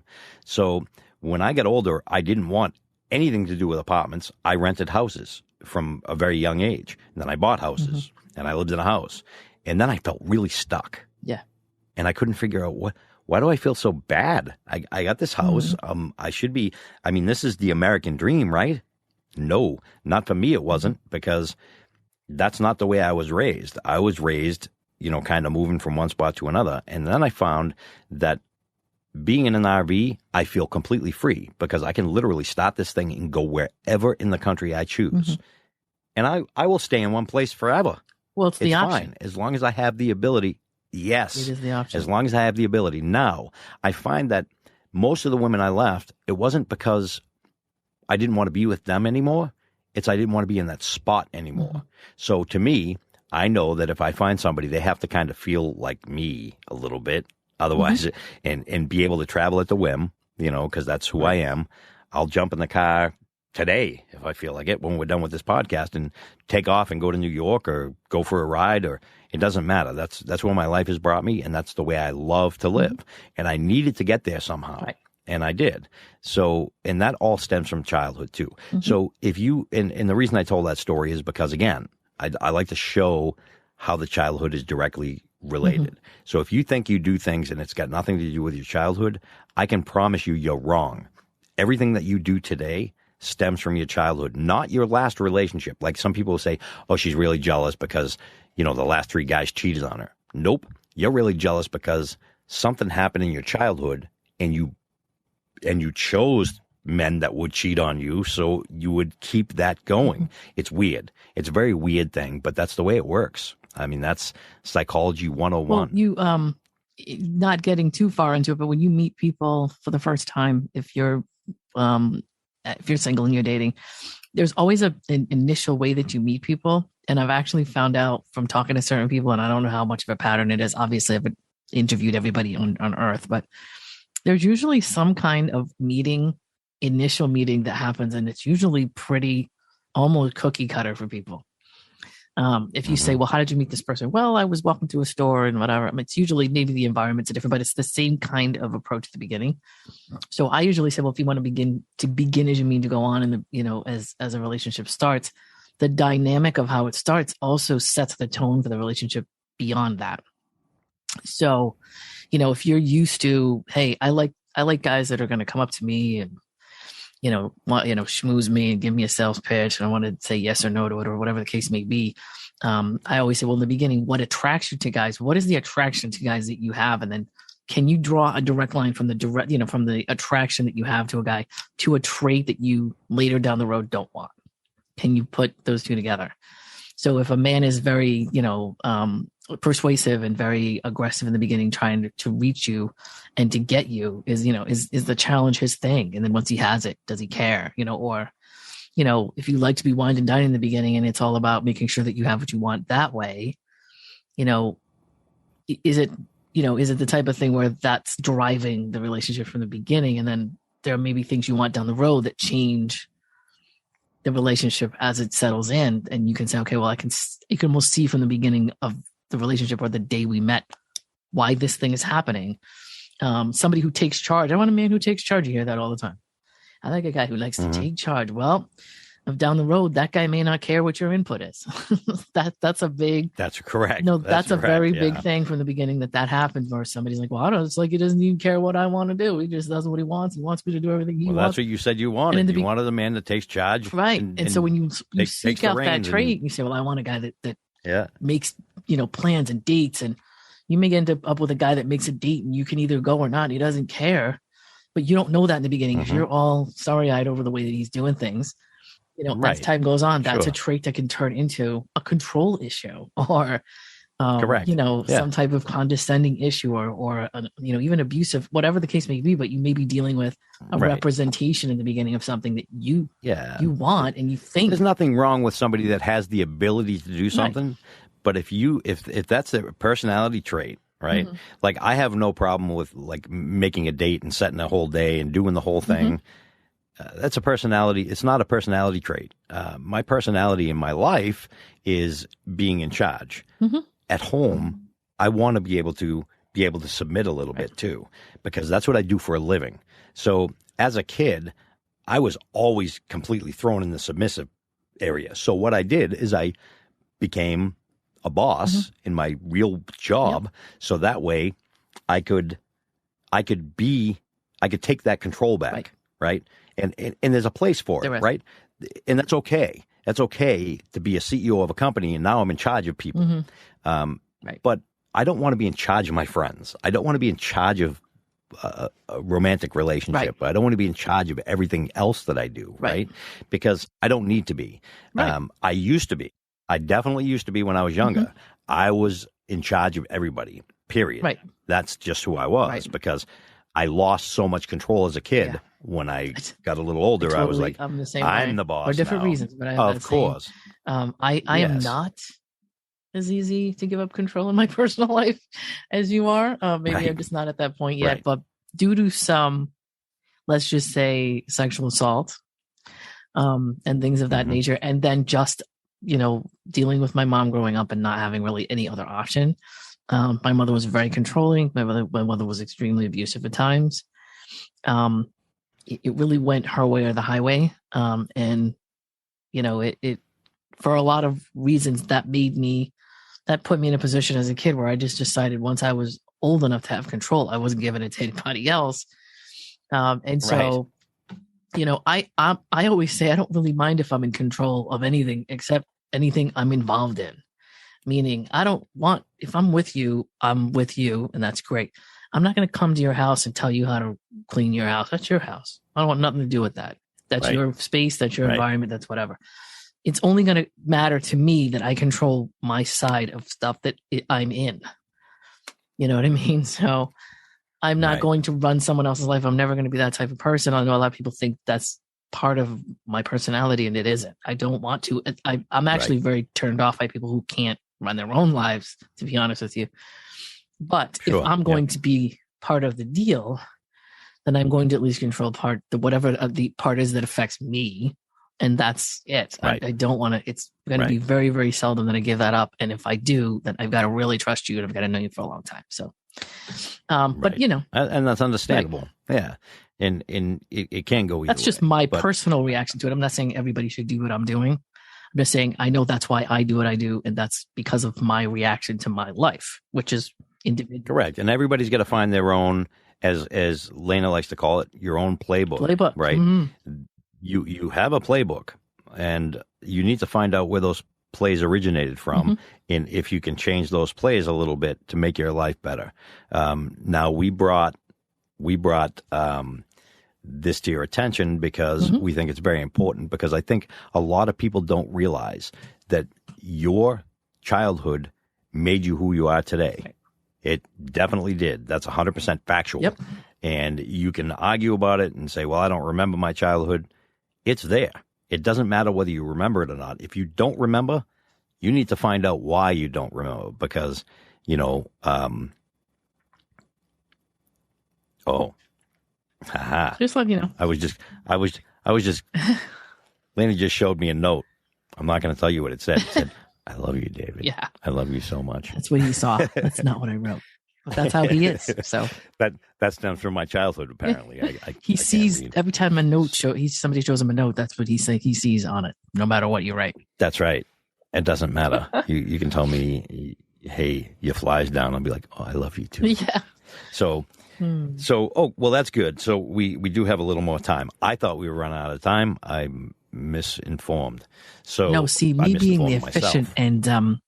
So when I got older, I didn't want anything to do with apartments. I rented houses from a very young age. And then I bought houses and I lived in a house. And then I felt really stuck.
Yeah.
And I couldn't figure out why do I feel so bad? I got this house. I should be, I mean, this is the American dream, right? No, not for me. It wasn't, because that's not the way I was raised. I was raised, you know, kind of moving from one spot to another. And then I found that being in an RV, I feel completely free, because I can literally start this thing and go wherever in the country I choose. And I will stay in one place forever.
Well, it's the option.
Fine, as long as I have the ability. Yes.
It is the option.
As long as I have the ability. Now, I find that most of the women I left, it wasn't because I didn't want to be with them anymore. It's I didn't want to be in that spot anymore. So to me, I know that if I find somebody, they have to kind of feel like me a little bit. Otherwise, and be able to travel at the whim, you know, because that's who I am. I'll jump in the car today if I feel like it when we're done with this podcast and take off and go to New York or go for a ride, or it doesn't matter. That's where my life has brought me, and that's the way I love to live. And I needed to get there somehow. Right. And I did. So, and that all stems from childhood too. So if you, and the reason I told that story is because, again, I like to show how the childhood is directly related. So if you think you do things and it's got nothing to do with your childhood, I can promise you you're wrong. Everything that you do today stems from your childhood, not your last relationship. Like some people say, oh, she's really jealous because, you know, the last 3 guys cheated on her. Nope. You're really jealous because something happened in your childhood and you chose men that would cheat on you, so you would keep that going. It's weird. It's a very weird thing, but that's the way it works. I mean, that's psychology 101.
Well, you, not getting too far into it, but when you meet people for the first time, if you're single and you're dating, there's always an initial way that you meet people. And I've actually found out from talking to certain people, and I don't know how much of a pattern it is. Obviously, I've interviewed everybody on Earth, but there's usually some kind of initial meeting that happens, and it's usually pretty almost cookie cutter for people. If you say, well, how did you meet this person? Well, I was walking through a store and whatever. I mean, it's usually maybe the environment's different, but it's the same kind of approach at the beginning. So I usually say, well, if you want to begin as you mean to go on, and as a relationship starts, the dynamic of how it starts also sets the tone for the relationship beyond that. So, if you're used to, hey, I like guys that are going to come up to me and schmooze me and give me a sales pitch, and I want to say yes or no to it, or whatever the case may be. I always say, well, in the beginning, what attracts you to guys? What is the attraction to guys that you have? And then can you draw a direct line from the attraction that you have to a guy to a trait that you later down the road don't want? Can you put those two together? So if a man is very, persuasive and very aggressive in the beginning, trying to reach you and to get you, is the challenge his thing? And then once he has it, does he care? Or if you like to be wined and dined in the beginning and it's all about making sure that you have what you want that way, is it the type of thing where that's driving the relationship from the beginning, and then there may be things you want down the road that change the relationship as it settles in, and you can say, okay, well, you can almost see from the beginning of the relationship or the day we met why this thing is happening. Somebody who takes charge. I want a man who takes charge. You hear that all the time. I like a guy who likes to take charge. Well, down the road, that guy may not care what your input is. That's
correct.
No, that's a very big thing from the beginning that happens, where somebody's like, well, I don't know. It's like he doesn't even care what I want to do. He just does what he wants. He wants me to do everything he wants.
That's what you said you wanted. You wanted a man that takes charge.
Right. And so when you seek out that trait, you say, well, I want a guy that makes, plans and dates. And you may end up with a guy that makes a date and you can either go or not. He doesn't care. But you don't know that in the beginning because you're all starry-eyed over the way that he's doing things. As time goes on, that's a trait that can turn into a control issue, or some type of condescending issue, or even abusive, whatever the case may be. But you may be dealing with a representation in the beginning of something that you want, and you think
there's nothing wrong with somebody that has the ability to do something. But if that's a personality trait, right? Like I have no problem with like making a date and setting a whole day and doing the whole thing. That's a personality. It's not a personality trait. My personality in my life is being in charge. At home, I want to be able to be able to submit a little bit too, because that's what I do for a living. So as a kid, I was always completely thrown in the submissive area. So what I did is I became a boss in my real job. So that way I could take that control back. Right. And there's a place for it. Right. And that's okay. That's okay to be a CEO of a company. And now I'm in charge of people. But I don't want to be in charge of my friends. I don't want to be in charge of a romantic relationship. I don't want to be in charge of everything else that I do, right? Because I don't need to be. I used to be. I definitely used to be when I was younger. I was in charge of everybody, period. That's just who I was because I lost so much control as a kid. When I got a little older, I was like, I'm the boss
for different
now.
reasons. But
of course.
I am not as easy to give up control in my personal life as you are. Maybe I'm just not at that point yet, but due to some, let's just say, sexual assault and things of that nature, and then just, dealing with my mom growing up and not having really any other option. My mother was very controlling. My mother was extremely abusive at times. It really went her way or the highway. And, it for a lot of reasons that put me in a position as a kid where I just decided once I was old enough to have control, I wasn't giving it to anybody else. And so, I always say I don't really mind if I'm in control of anything except anything I'm involved in. Meaning if I'm with you, I'm with you, and that's great. I'm not going to come to your house and tell you how to clean your house. That's your house. I don't want nothing to do with that. That's your space. That's your environment. That's whatever. It's only going to matter to me that I control my side of stuff that I'm in. You know what I mean? So I'm not going to run someone else's life. I'm never going to be that type of person. I know a lot of people think that's part of my personality, and it isn't. I don't want to. I'm actually very turned off by people who can't run their own lives, to be honest with you. But if I'm going to be part of the deal, then I'm going to at least control whatever the part is that affects me. And that's it. I don't want to, it's going to be very, very seldom that I give that up. And if I do, then I've got to really trust you and I've got to know you for a long time. So, but
and that's understandable. Yeah. And it can go either
That's just my personal reaction to it. I'm not saying everybody should do what I'm doing. I'm just saying, I know that's why I do what I do. And that's because of my reaction to my life, which is individual.
Correct. And everybody's got to find their own, as Lana likes to call it, your own playbook. Right. You have a playbook, and you need to find out where those plays originated from, and if you can change those plays a little bit to make your life better. Now we brought this to your attention because we think it's very important, because I think a lot of people don't realize that your childhood made you who you are today. Right. It definitely did. That's 100% factual. Yep. And you can argue about it and say, well, I don't remember my childhood. It's there. It doesn't matter whether you remember it or not. If you don't remember, you need to find out why you don't remember, because,
just let you know.
I was just, Lana just showed me a note. I'm not going to tell you what it said. It said, I love you, David.
Yeah.
I love you so much.
That's what he saw. That's not what I wrote. But that's how he is. So
that stems from my childhood, apparently.
He sees every time somebody shows him a note, that's what he sees on it, no matter what you write.
That's right. It doesn't matter. You can tell me, hey, your fly's down. I'll be like, oh, I love you too.
Yeah.
So, well, that's good. So we do have a little more time. I thought we were running out of time. I'm misinformed. So
no, see, me being the efficient and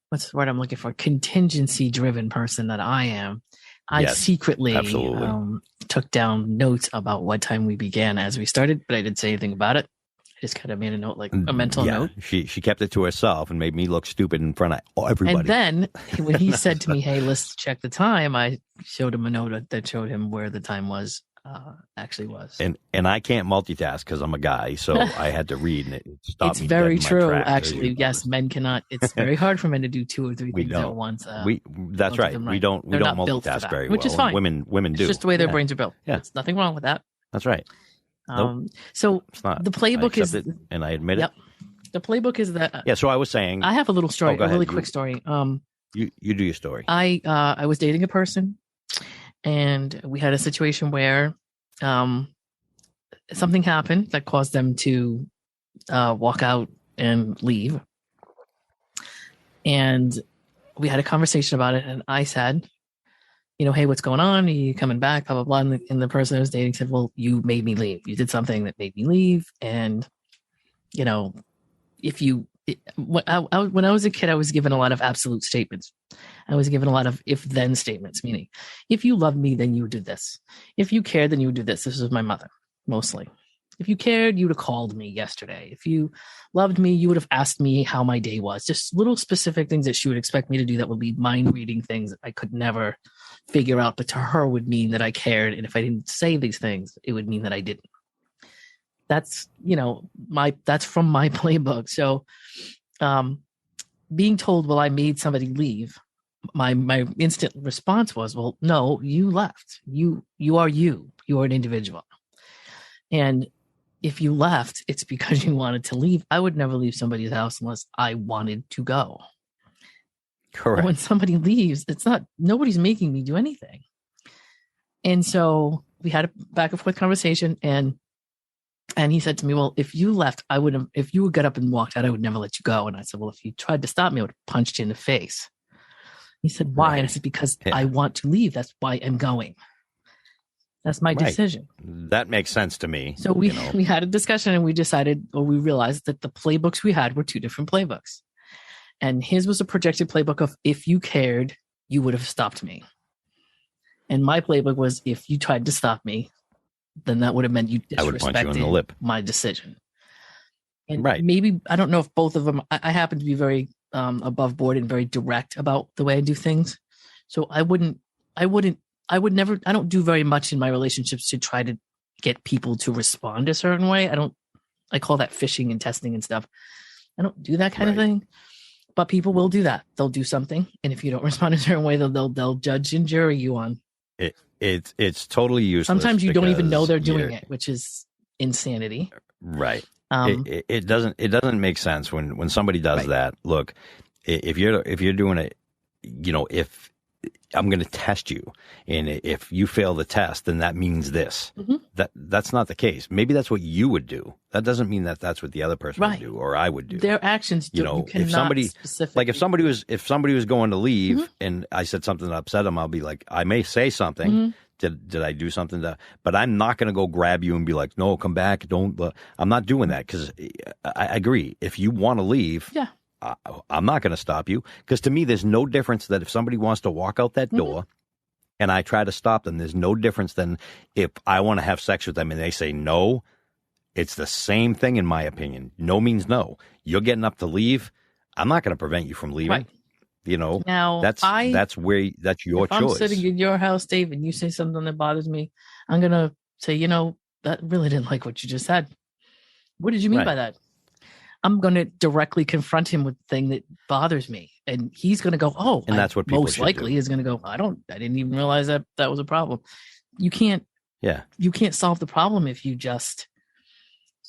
what's the word I'm looking for? Contingency driven person that I am. I secretly took down notes about what time we began as we started, but I didn't say anything about it. I just kind of made a note, like a mental note.
She kept it to herself and made me look stupid in front of everybody.
And then when he said to me, hey, let's check the time, I showed him a note that showed him where the time actually was.
And I can't multitask because I'm a guy, so I had to read, and it stopped
it's
me
very
dead in my
true,
tracks.
actually. Yes, men cannot. It's very hard for men to do two or three things at once.
That's right. We don't multitask very well. Which is fine. Women do.
It's just the way their brains are built. Yeah. There's nothing wrong with that.
That's right.
So the playbook is,
and I admit it.
The playbook is that.
So I was saying,
I have a little story, quick story.
You do your story.
I was dating a person, and we had a situation where something happened that caused them to walk out and leave. And we had a conversation about it, and I said, hey, what's going on? Are you coming back? Blah, blah, blah. And the person I was dating said, well, you made me leave. You did something that made me leave. And, when I was a kid, I was given a lot of absolute statements. I was given a lot of if-then statements, meaning if you loved me, then you would do this. If you cared, then you would do this. This was my mother, mostly. If you cared, you would have called me yesterday. If you loved me, you would have asked me how my day was. Just little specific things that she would expect me to do that would be mind-reading things that I could never figure out, but to her would mean that I cared. And if I didn't say these things, it would mean that I didn't. That's, that's from my playbook. So being told, well, I made somebody leave, my instant response was, well, no, you left. You are you. You are an individual. And if you left, it's because you wanted to leave. I would never leave somebody's house unless I wanted to go.
Correct.
But when somebody leaves, nobody's making me do anything. And so we had a back and forth conversation, and he said to me, well, if you left, if you would get up and walked out, I would never let you go. And I said, well, if you tried to stop me, I would have punched you in the face. He said, why? Right. And I said, because I want to leave. That's why I'm going. That's my decision.
That makes sense to me.
So we had a discussion, and we realized that the playbooks we had were two different playbooks. And his was a projected playbook of, if you cared, you would have stopped me. And my playbook was, if you tried to stop me, then that would have meant you disrespected my decision. And maybe, I don't know if both of them, I happen to be very above board and very direct about the way I do things. So I don't do very much in my relationships to try to get people to respond a certain way. I call that fishing and testing and stuff. I don't do that kind of thing, but people will do that. They'll do something. And if you don't respond a certain way, they'll judge and jury you on.
It's totally useless.
Sometimes you don't even know they're doing it, which is insanity.
Right. It doesn't make sense when somebody does that. Look, if you're doing it, if I'm going to test you, and if you fail the test, then that means this. Mm-hmm. That's not the case. Maybe that's what you would do. That doesn't mean that that's what the other person would do, or I would do.
Their actions, you
if somebody was going to leave, and I said something that upset them, I'll be like, I may say something. Mm-hmm. Did I do something but I'm not going to go grab you and be like, no, come back. Don't. I'm not doing that, because I agree. If you want to leave, I'm not going to stop you, because to me, there's no difference that if somebody wants to walk out that door and I try to stop them, there's no difference than if I want to have sex with them and they say no. It's the same thing, in my opinion. No means no. You're getting up to leave. I'm not going to prevent you from leaving. Right.
Now,
that's your choice.
I'm sitting in your house, Dave, and you say something that bothers me, I'm going to say, that really didn't like what you just said. What did you mean by that? I'm going to directly confront him with the thing that bothers me. And he's going to go, oh, and that's what people most likely is going to go, I didn't even realize that was a problem. You can't solve the problem if you just,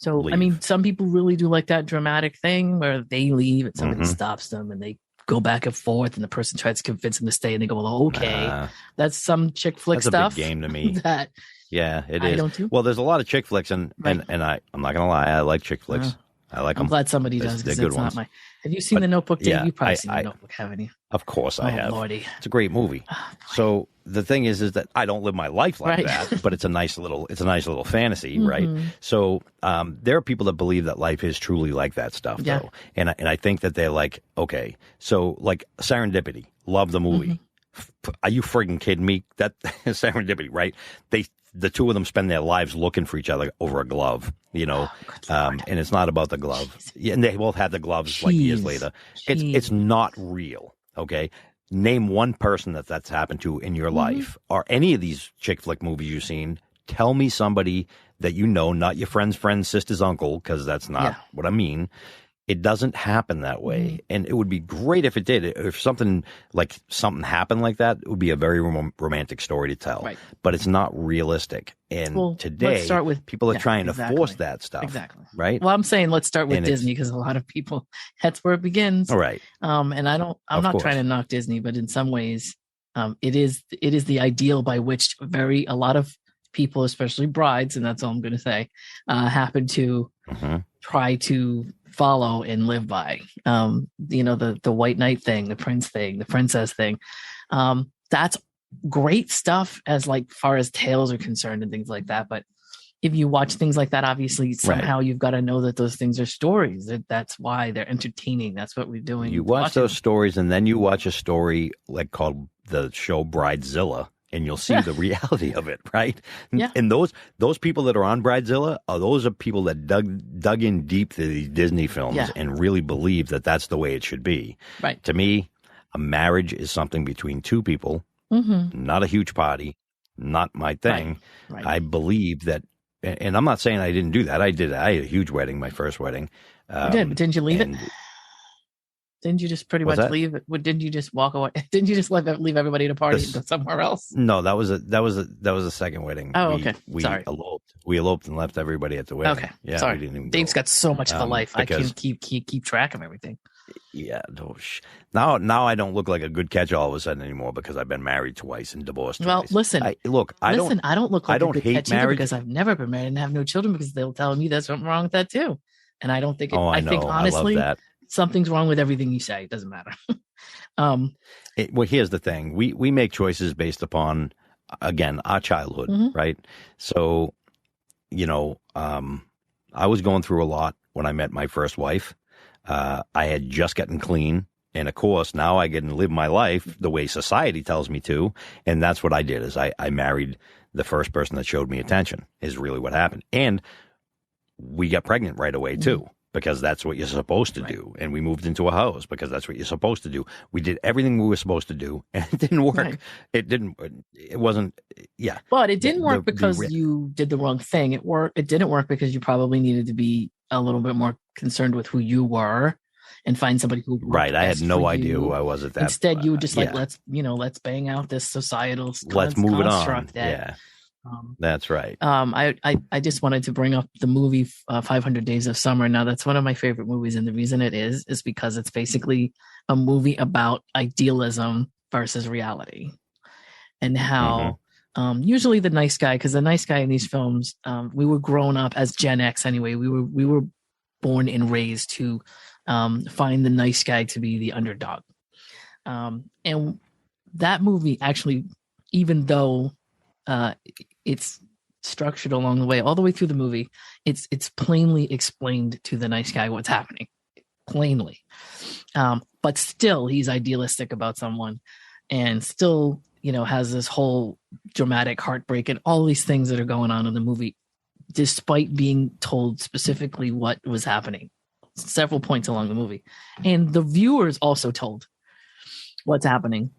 leave. I mean, some people really do like that dramatic thing where they leave and somebody stops them and they go back and forth and the person tries to convince them to stay and they go, well, okay, that's some chick flick stuff.
That's a big game to me. It is.
I don't do.
Well, there's a lot of chick flicks and I'm not going to lie. I like chick flicks. I like them.
I'm glad somebody does, because it's not my. Have you seen The Notebook, Dave? You've probably seen The Notebook, haven't you?
Of course I have.
Lordy.
It's a great movie. So the thing is that I don't live my life like that, but it's a nice little fantasy, right? So there are people that believe that life is truly like that stuff, though, and I think that they're like, okay, so like Serendipity, love the movie. Are you friggin' kidding me? That Serendipity, right? The two of them spend their lives looking for each other over a glove, and it's not about the glove. Yeah, and they both had the gloves like years later. It's not real. Okay. Name one person that's happened to in your life, or any of these chick flick movies you've seen. Tell me somebody that not your friend's friend, sister's uncle, because that's not what I mean. It doesn't happen that way. And it would be great if it did. If something happened like that, it would be a very romantic story to tell.
Right.
But it's not realistic. And today,
let's start with,
people are trying to force that stuff.
Exactly.
Right.
Well, I'm saying let's start with Disney, because a lot of people, that's where it begins.
All right.
And I'm not trying to knock Disney, but in some ways, it is the ideal by which a lot of people, especially brides, and that's all I'm going to say, happen to try to follow and live by. The white knight thing, the prince thing, the princess thing. That's great stuff as far as tales are concerned and things like that. But if you watch things like that, obviously somehow you've got to know that those things are stories. That's why they're entertaining. That's what we're doing.
You watch those stories, and then you watch a story called the show Bridezilla, and you'll see the reality of it, right?
Yeah.
And those people that are on Bridezilla those are people that dug in deep to these Disney films and really believe that that's the way it should be.
Right.
To me, a marriage is something between two people, not a huge party, not my thing.
Right.
I believe that, and I'm not saying I didn't do that. I did. I had a huge wedding, my first wedding.
You did, but didn't you leave it? Didn't you just pretty much leave it? Didn't you just walk away? Didn't you just leave everybody at a party and go somewhere else?
No, that was a second wedding.
Oh, okay.
Sorry. We eloped and left everybody at the wedding.
Okay.
Yeah.
Sorry.
We didn't even
Dave's got so much of a life. I can't keep track of everything.
Yeah. Now I don't look like a good catch all of a sudden anymore because I've been married twice and divorced
well,
twice.
Listen.
I don't look like a good catch either
because I've never been married and have no children, because they'll tell me there's something wrong with that too. And I don't think I think honestly,
I love that.
Something's wrong with everything you say. It doesn't matter.
Well, here's the thing. We make choices based upon, again, our childhood, right? So, I was going through a lot when I met my first wife. I had just gotten clean. And of course, now I get to live my life the way society tells me to. And that's what I did is I married the first person that showed me attention is really what happened. And we got pregnant right away too. Because that's what you're supposed to do. And we moved into a house because that's what you're supposed to do. We did everything we were supposed to do, and it didn't work. Right. It wasn't, yeah.
But it didn't work because you did the wrong thing. It didn't work because you probably needed to be a little bit more concerned with who you were and find somebody who
right. I had no idea who I was at that.
Instead, you were just let's bang out this societal
let's move it on.
That,
that's right.
I just wanted to bring up the movie 500 Days of Summer. Now, that's one of my favorite movies, and the reason it is because it's basically a movie about idealism versus reality, and how usually the nice guy, because the nice guy in these films, we were grown up as Gen X anyway. We were born and raised to find the nice guy to be the underdog, and that movie actually, even though it's structured along the way, all the way through the movie, it's plainly explained to the nice guy what's happening, plainly. But still, he's idealistic about someone, and still, has this whole dramatic heartbreak and all these things that are going on in the movie, despite being told specifically what was happening several points along the movie. And the viewers also told what's happening,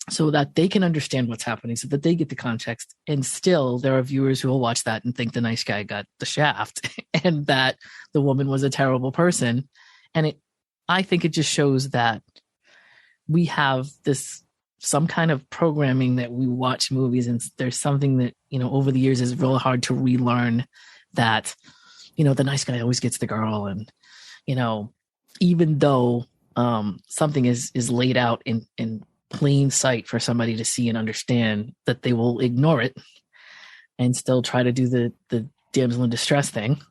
so that they can understand what's happening, so that they get the context. And still, there are viewers who will watch that and think the nice guy got the shaft and that the woman was a terrible person. And I think it just shows that we have some kind of programming that we watch movies, and there's something that, over the years is real hard to relearn, that, the nice guy always gets the girl. And, even though something is laid out in plain sight for somebody to see and understand, that they will ignore it and still try to do the damsel in distress thing,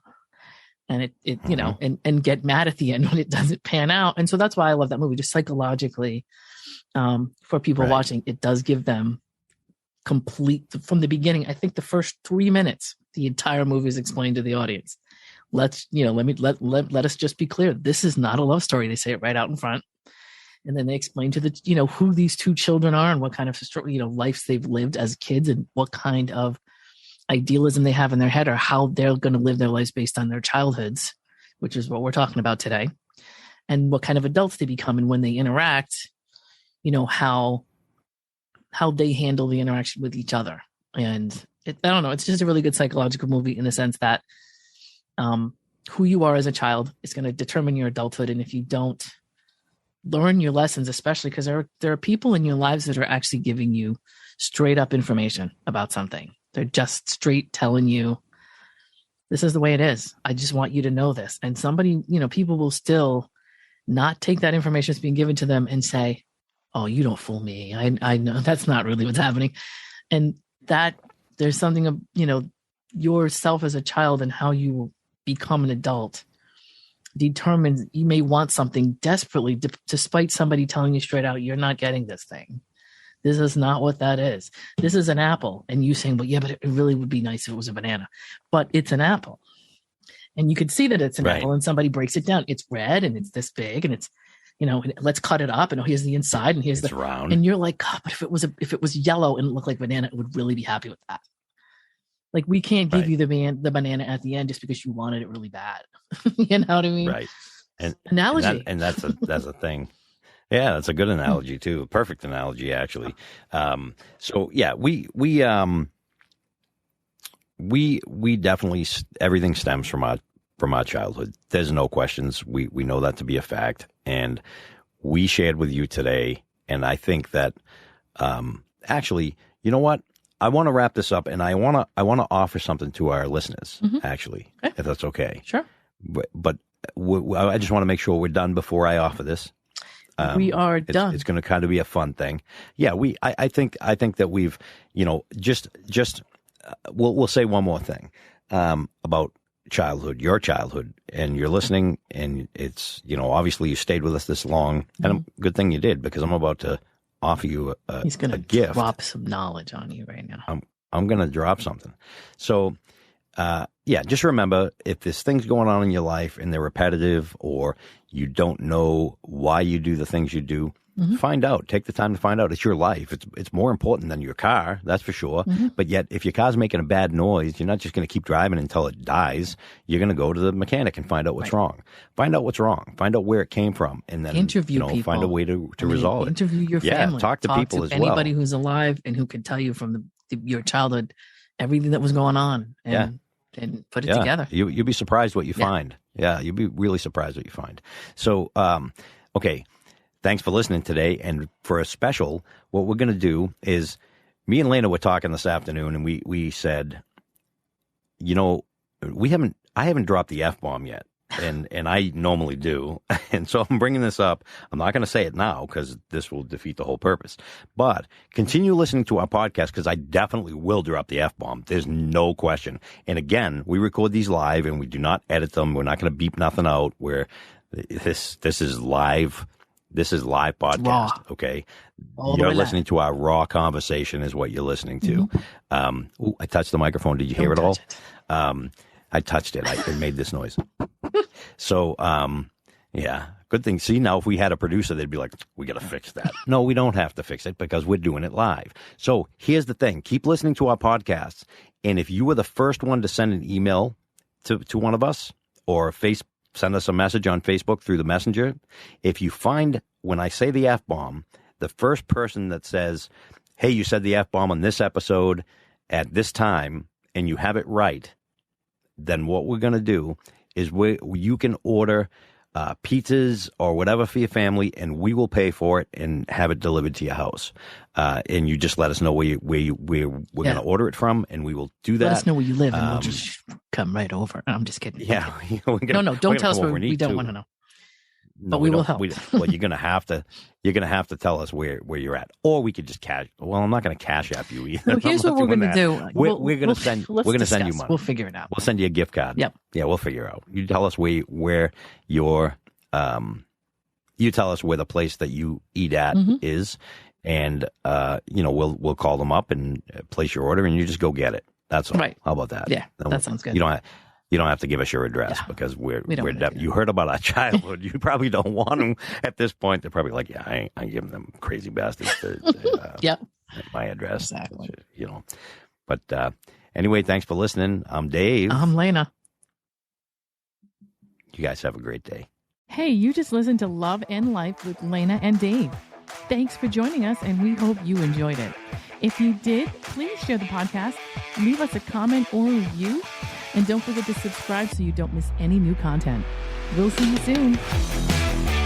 and it and get mad at the end when it doesn't pan out. And so that's why I love that movie, just psychologically, for people watching. It does give them complete, from the beginning. I think the first 3 minutes, the entire movie is explained to the audience. Let us just be clear, this is not a love story. They say it right out in front. And then they explain to the, who these two children are and what kind of, lives they've lived as kids, and what kind of idealism they have in their head, or how they're going to live their lives based on their childhoods, which is what we're talking about today, and what kind of adults they become. And when they interact, how they handle the interaction with each other. And I don't know, it's just a really good psychological movie in the sense that who you are as a child is going to determine your adulthood. And if you don't learn your lessons, especially because there are people in your lives that are actually giving you straight up information about something. They're just straight telling you, this is the way it is. I just want you to know this. And somebody, people will still not take that information that's being given to them and say, oh, you don't fool me. I know that's not really what's happening. And that there's something of, yourself as a child and how you become an adult determines you may want something desperately, despite somebody telling you straight out, you're not getting this thing. This is not what that is. This is an apple. And you saying, well, yeah, but it really would be nice if it was a banana. But it's an apple. And you can see that it's an apple, and somebody breaks it down. It's red and it's this big, and it's, let's cut it up, and here's the inside, and here's the
round.
And you're like, God, but if it was yellow and it looked like banana, it would really be happy with that. Like, we can't give you the banana at the end just because you wanted it really bad. You know what I mean?
Right. And
analogy.
And that's a thing. Yeah, that's a good analogy too. Perfect analogy, actually. So yeah, we definitely, everything stems from our childhood. There's no questions. We know that to be a fact, and we shared with you today. And I think that actually, you know what? I want to wrap this up, and I want to offer something to our listeners. Actually, if that's okay.
Sure.
But I just want to make sure we're done before I offer this.
We are done.
It's going to kind of be a fun thing. Yeah, I think that we've, we'll say one more thing about childhood, your childhood, and you're listening, and it's, obviously you stayed with us this long, and good thing you did, because I'm about to offer you a
He's going to
gift.
Drop some knowledge on you right now.
I'm going to drop something. So, just remember, if there's things going on in your life and they're repetitive, or you don't know why you do the things you do, find out. Take the time to find out. It's your life. It's more important than your car, that's for sure. But yet, if your car's making a bad noise, you're not just going to keep driving until it dies. You're going to go to the mechanic and find out what's wrong. Find out what's wrong. Find out where it came from, and then
interview people.
Find a way to resolve it.
Interview your family.
Talk to people as well.
Anybody who's alive and who can tell you from your childhood everything that was going on. And put it together.
You'll be surprised what you find. Yeah, you'll be really surprised what you find. So, okay, thanks for listening today. And for a special, what we're going to do is, me and Lana were talking this afternoon, and we said, I haven't dropped the F-bomb yet. And I normally do. And so I'm bringing this up. I'm not going to say it now because this will defeat the whole purpose. But continue listening to our podcast, because I definitely will drop the F-bomb. There's no question. And again, we record these live, and we do not edit them. We're not going to beep nothing out. This is live. This is live podcast. Raw. Okay. You're listening to our raw conversation is what you're listening to. I touched the microphone. Did you hear it all? I touched it. It made this noise. So, good thing. See, now if we had a producer, they'd be like, we got to fix that. No, we don't have to fix it, because we're doing it live. So here's the thing. Keep listening to our podcasts. And if you were the first one to send an email to one of us, or send us a message on Facebook through the messenger, if you find, when I say the F-bomb, the first person that says, hey, you said the F-bomb on this episode at this time, and you have it right, then what we're going to do is you can order pizzas or whatever for your family, and we will pay for it and have it delivered to your house. And you just let us know where we're going to order it from, and we will do that.
Let us know where you live, and we'll just come right over. I'm just kidding.
Yeah.
Okay. No, don't tell us where we don't want to know.
No,
but we will help.
Well, you're gonna have to tell us where you're at, or we could just cash. Well, I'm not gonna cash app you either.
Well, here's what we're gonna do.
We're gonna send you money.
We'll figure it out.
We'll send you a gift card.
Yep.
Yeah, we'll figure out. You tell us where your you tell us where the place that you eat at is, and we'll call them up and place your order, and you just go get it. That's all. Right. How about that?
Yeah, that sounds good.
You don't have to give us your address, because you heard about our childhood. You probably don't want them at this point. They're probably like, yeah, I ain't giving them crazy bastards my address.
Exactly.
But anyway, thanks for listening. I'm Dave.
I'm Lana.
You guys have a great day.
Hey, you just listened to Love and Life with Lana and Dave. Thanks for joining us, and we hope you enjoyed it. If you did, please share the podcast, leave us a comment or review, And don't forget to subscribe so you don't miss any new content. We'll see you soon.